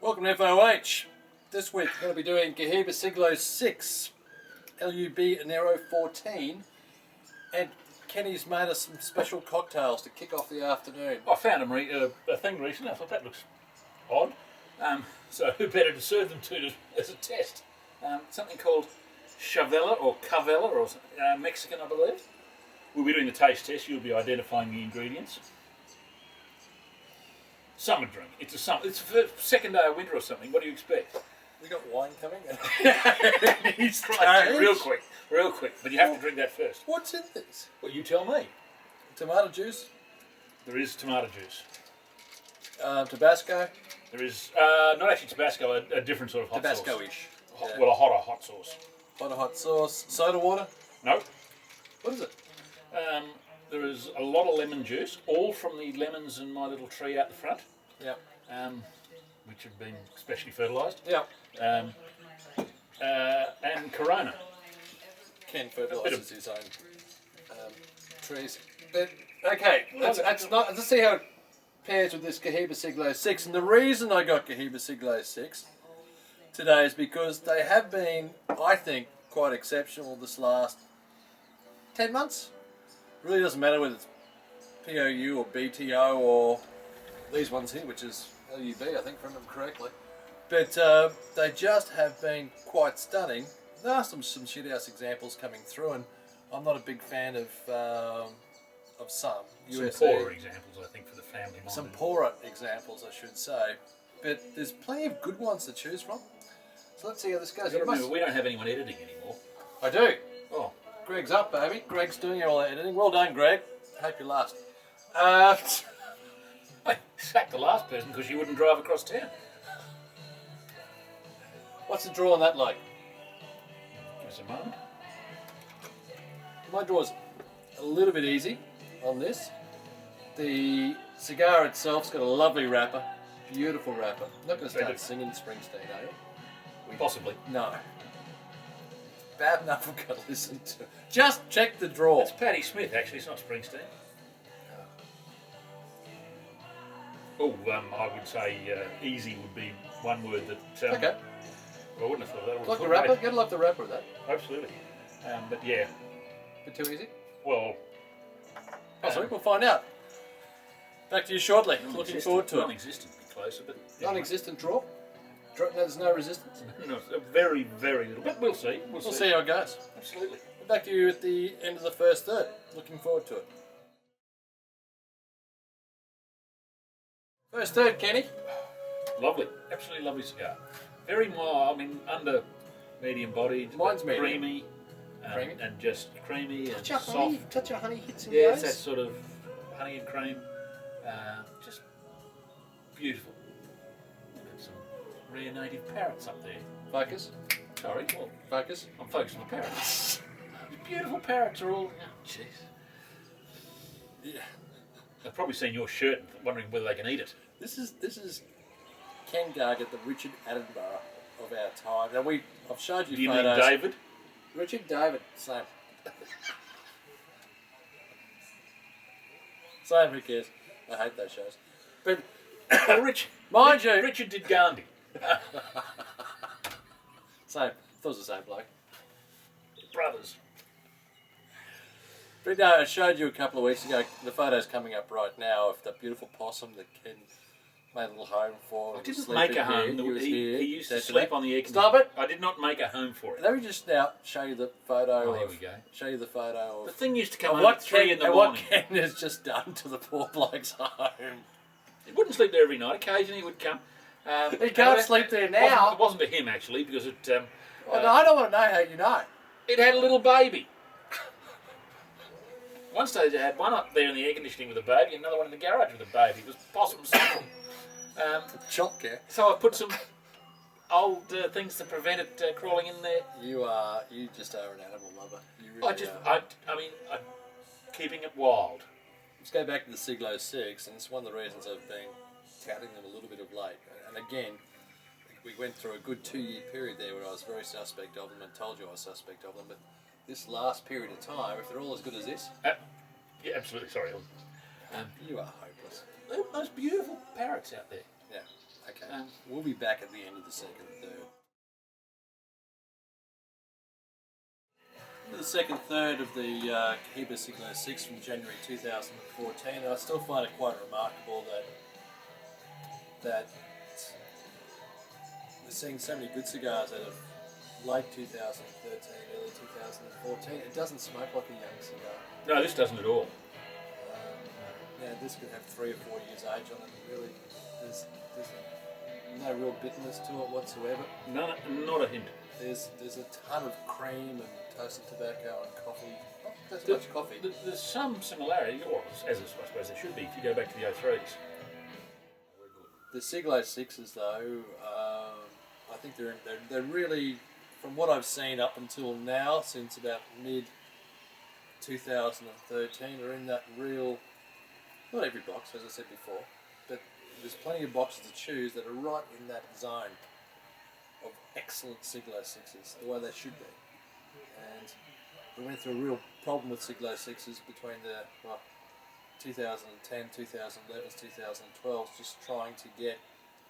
Welcome to FOH. This week we're going to be doing Cohiba Siglo VI, LUB Nero 14, and Kenny's made us some special cocktails to kick off the afternoon. I found a thing recently. I thought that looks odd. So who better to serve them to as a test? Something called Chavella or Cavella or Mexican, I believe. We'll be doing the taste test. You'll be identifying the ingredients. Summer drink. It's the second day of winter or something. What do you expect? We got wine coming. He's trying real quick. But you have to drink that first. What's in this? Well, you tell me. Tomato juice. There is tomato juice. Tabasco. There is not actually Tabasco, a different sort of hot sauce. Tabasco-ish. Well, a hotter hot sauce. Hot sauce. Soda water. No. What is it? There is a lot of lemon juice, all from the lemons in my little tree out the front. Yeah. Which have been specially fertilised. Yeah. And Corona. Ken fertilises his own trees. But, okay, let's see how it pairs with this Cohiba Siglo VI. And the reason I got Cohiba Siglo VI today is because they have been, I think, quite exceptional this last 10 months. It really doesn't matter whether it's POU or BTO or these ones here, which is LUB, I think, if I remember correctly. But they just have been quite stunning. There are some shit-house examples coming through, and I'm not a big fan of some. Some poorer examples, I think, for the family. Some poorer examples, I should say. But there's plenty of good ones to choose from. So let's see how this goes. Remember, we don't have anyone editing anymore. I do. Oh. Greg's up, baby. Greg's doing all the editing. Well done, Greg. Hope you last. I sacked the last person because she wouldn't drive across town. What's the draw on that like? Give us a moment. My draw's a little bit easy on this. The cigar itself's got a lovely wrapper. Beautiful wrapper. Not going to start singing Springsteen, are you? Possibly. No. Bad enough we've got to listen to. Just check the draw. It's Patti Smith, actually. It's not Springsteen. Oh, I would say easy would be one word that... okay. I wouldn't have thought that. Like the wrapper? Gotta love the wrapper of that. Absolutely. But yeah. Bit too easy? Well... sorry, we'll find out. Back to you shortly. Looking forward to it. Non-existent, be closer, but... Non-existent draw? No, there's no resistance? No, very, very little. But we'll see. We'll see how it goes. Absolutely. Back to you at the end of the first third. Looking forward to it. First third, Kenny. Lovely. Absolutely lovely cigar. Very mild, under medium bodied. Mine's medium. Creamy. Creamy? And just creamy and Touch soft. of honey hits and Yeah, goes. it's that sort of honey and cream. Just beautiful. Got some rare native parrots up there. Focus. Sorry, well, Focus. I'm focused on the parrots. These beautiful parrots are all... Oh, jeez. Yeah. They've probably seen your shirt and wondering whether they can eat it. This is Ken Gargett, the Richard Attenborough of our time. Now I've showed you Do you photos. mean David? Richard David, same. Same, who cares? I hate those shows. But Richard did Gandhi. Same. I thought it was the same bloke. Brothers. But no, I showed you a couple of weeks ago, the photo's coming up right now of the beautiful possum that Ken made a little home for. I didn't make a home. He used to sleep on the air conditioner. Stop it! I did not make a home for it. Let me just now show you the photo. Oh, here we go. Show you the photo of... The thing used to come home at 3 in the morning. What Ken has just done to the poor bloke's home. He wouldn't sleep there every night. Occasionally he would come. He can't sleep there now. It wasn't to him, actually, because it... well, no, I don't want to know how you know. It had a little baby. One stage I had one up there in the air conditioning with a baby, another one in the garage with a baby. It was possum central. Childcare. So I put some old things to prevent it crawling in there. You just are an animal lover. You really are. I'm keeping it wild. Let's go back to the Siglo VI, and it's one of the reasons I've been touting them a little bit of late. And again, we went through a good 2-year period there where I was very suspect of them and told you I was suspect of them, but this last period of time, if they're all as good as this... yeah, absolutely, sorry. you are hopeless. They're the most beautiful parrots out there. Yeah. Okay. We'll be back at the end of the second third. The second third of the Cohiba Siglo VI from January 2014, and I still find it quite remarkable that we're seeing so many good cigars out of late 2013, early 2014. It doesn't smoke like a young cigar. No, this doesn't at all. This could have 3 or 4 years age on it. Really, there's no real bitterness to it whatsoever. Not a hint. There's a ton of cream and toasted tobacco and coffee. Not that much coffee. There's some similarity, or as I suppose there should be, if you go back to the 03s. The Siglo 6s, though, I think they're really, from what I've seen up until now, since about mid 2013, are in that real. Not every box, as I said before, but there's plenty of boxes to choose that are right in that zone of excellent Siglo 6s, the way they should be. And we went through a real problem with Siglo 6s between the 2010, 2011s, 2012s, just trying to get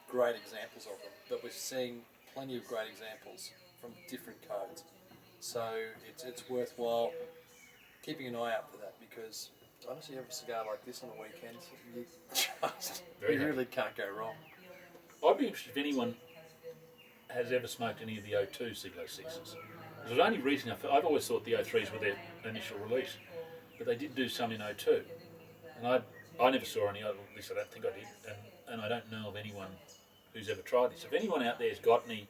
great examples of them. But we're seeing plenty of great examples from different codes. So it's worthwhile keeping an eye out for that, because honestly, you have a cigar like this on the weekend, you really can't go wrong. I'd be interested if anyone has ever smoked any of the 02 Siglo 6s. It was only recently, I've always thought the 03s were their initial release, but they did do some in 02. And I never saw any, at least I don't think I did, and I don't know of anyone who's ever tried this. If anyone out there has got any,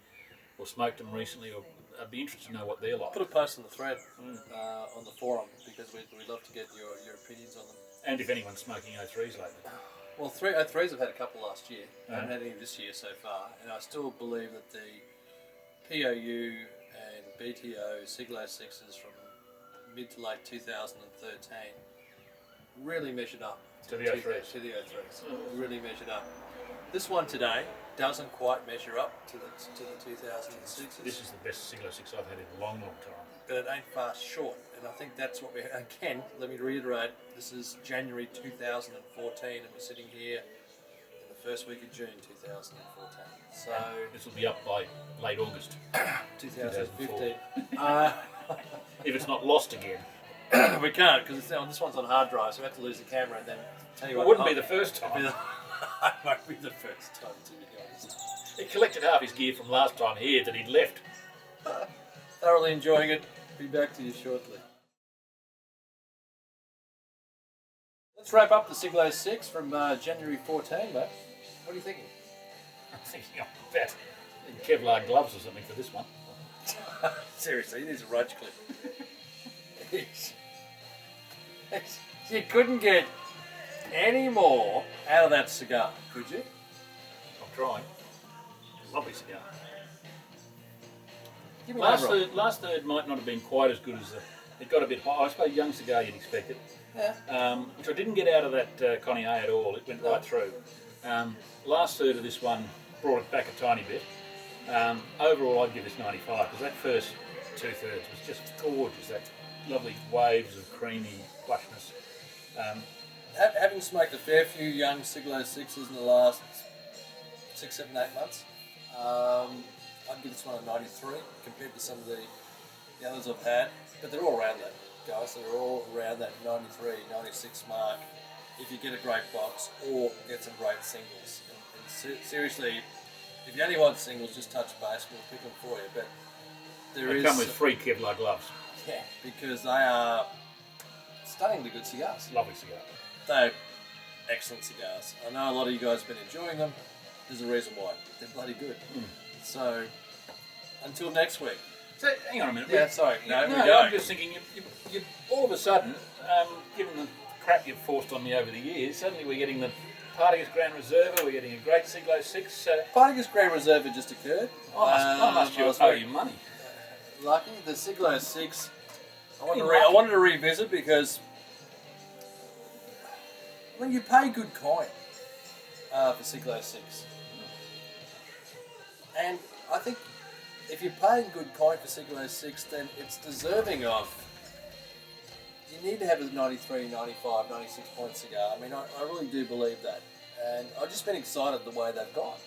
or smoked them recently, or I'd be interested to know what they're like. Put a post on the thread on the forum, because we'd love to get your opinions on them. And if anyone's smoking 03s lately. Well, 03s I've had a couple last year. I haven't had any this year so far, and I still believe that the POU and BTO Siglo 6s from mid to late 2013 really measured up to the 03s. Really measured up. This one today doesn't quite measure up to the 2006s. This is the best Siglo 6 I've had in a long, long time. But it ain't far short, and I think that's what we're. Again, let me reiterate: this is January 2014, and we're sitting here in the first week of June 2014. So this will be up by late August 2015. If it's not lost again. We can't, because this one's on hard drive, so we have to lose the camera and then tell you what. It wouldn't be the first time. It won't be the first time, to be honest. He collected half his gear from last time here that he'd left. Thoroughly enjoying it. Be back to you shortly. Let's wrap up the Siglo 6 from January 14, mate. What are you thinking? I'm thinking of about Kevlar gloves or something for this one. Seriously, these are roach clip. You couldn't get any more out of that cigar, could you? I'm trying. Lovely cigar. Give me Last third might not have been quite as good as it got a bit hot. I suppose young cigar you'd expect it. Yeah. Which I didn't get out of that Connie A at all. It went right through. Last third of this one brought it back a tiny bit. Overall, I'd give this 95, because that first 2/3 was just gorgeous. That lovely waves of creamy plushness. Having smoked a fair few young Siglo 6s in the last 6, 7, 8 months, I'd give this one a 93 compared to some of the others I've had. But they're all around that, guys. They're all around that 93, 96 mark if you get a great box or get some great singles. And seriously, if you only want singles, just touch base. We'll pick them for you. But they come with free Kevlar gloves. Yeah, because they are stunningly good cigars. Lovely cigar. They're excellent cigars. I know a lot of you guys have been enjoying them. There's a reason why. They're bloody good. So, until next week. So, hang on a minute. Yeah, sorry. No, we I'm don't. just thinking, you all of a sudden, given the crap you've forced on me over the years, suddenly we're getting the Partagas Grand Reserva, we're getting a great Siglo 6. Partagas Grand Reserva just occurred. I must owe you money. Lucky. The Siglo 6, I wanted to revisit because when you pay good coin for Siglo 6, and I think if you're paying good coin for Siglo 6, then it's deserving of. You need to have a 93, 95, 96 point cigar. I mean, I really do believe that. And I've just been excited the way they've gone.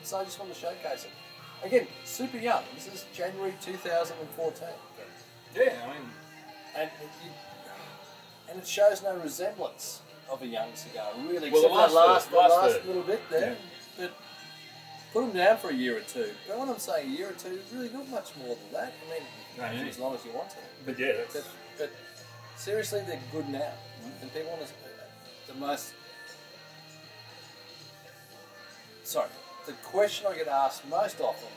So I just wanted to showcase it. Again, super young. This is January 2014. Yeah, I mean, And it shows no resemblance of a young cigar, really, Well, except the the last last little bit there. Yeah. But put them down for a year or two. But when I'm saying a year or two, really not much more than that. I mean, you can have as long as you want to. but yeah, that's... But seriously, they're good now. And people want to... The question I get asked most often,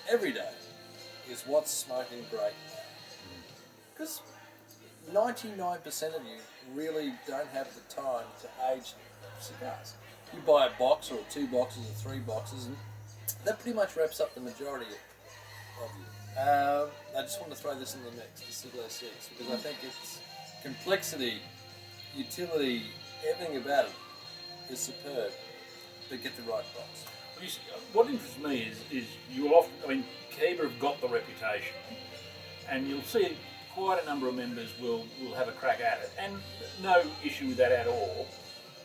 every day, is what's smoking great now? Because 99% of you really don't have the time to age cigars. You buy a box or 2 boxes or 3 boxes, and that pretty much wraps up the majority of you. I just want to throw this in the mix, the Siglo VI, because I think its complexity, utility, everything about it is superb. But get the right box. Well, you see, what interests me is you often, I mean, Cohiba have got the reputation, and you'll see quite a number of members will have a crack at it, and no issue with that at all.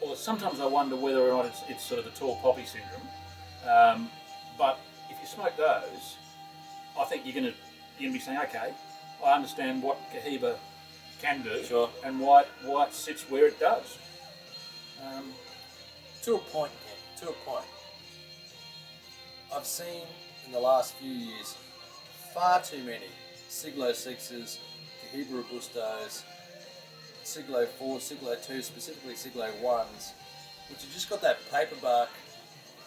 Or sometimes I wonder whether or not it's sort of the tall poppy syndrome. But if you smoke those, I think you're going to be saying, okay, I understand what Cohiba can do, Sure. and why it sits where it does. To a point, Ken, to a point. I've seen in the last few years far too many Siglo 6s, Cohiba Robustos, Siglo 4, Siglo 2, specifically Siglo 1s, which have just got that paper bark.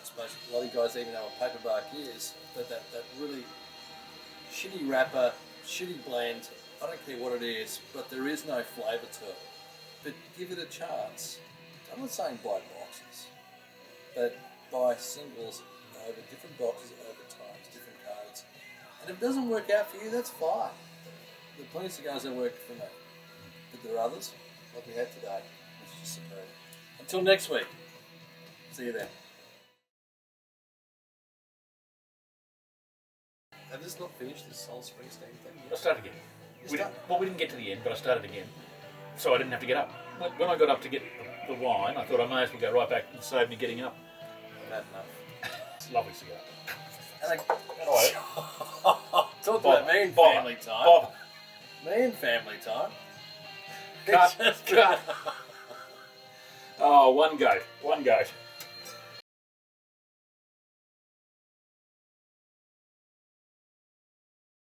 I suppose a lot of you guys even know what paper bark is, but that really shitty wrapper, shitty blend. I don't care what it is, but there is no flavour to it. But give it a chance. I'm not saying buy boxes, but buy singles over different boxes over times, different codes. And if it doesn't work out for you, that's fine. There are plenty of cigars that work for me. But there are others, like we had today, which is just superb. Until next week. See you then. Have this not finished, this Soul Springsteen thing? I started again. We didn't get to the end, but I started again. So I didn't have to get up. When I got up to get the wine, I thought I may as well go right back and save me getting up. I've had enough. It's a lovely cigar. Anyway, talk about me and family time. Bob. Me and family time. Cut. Oh, one goat.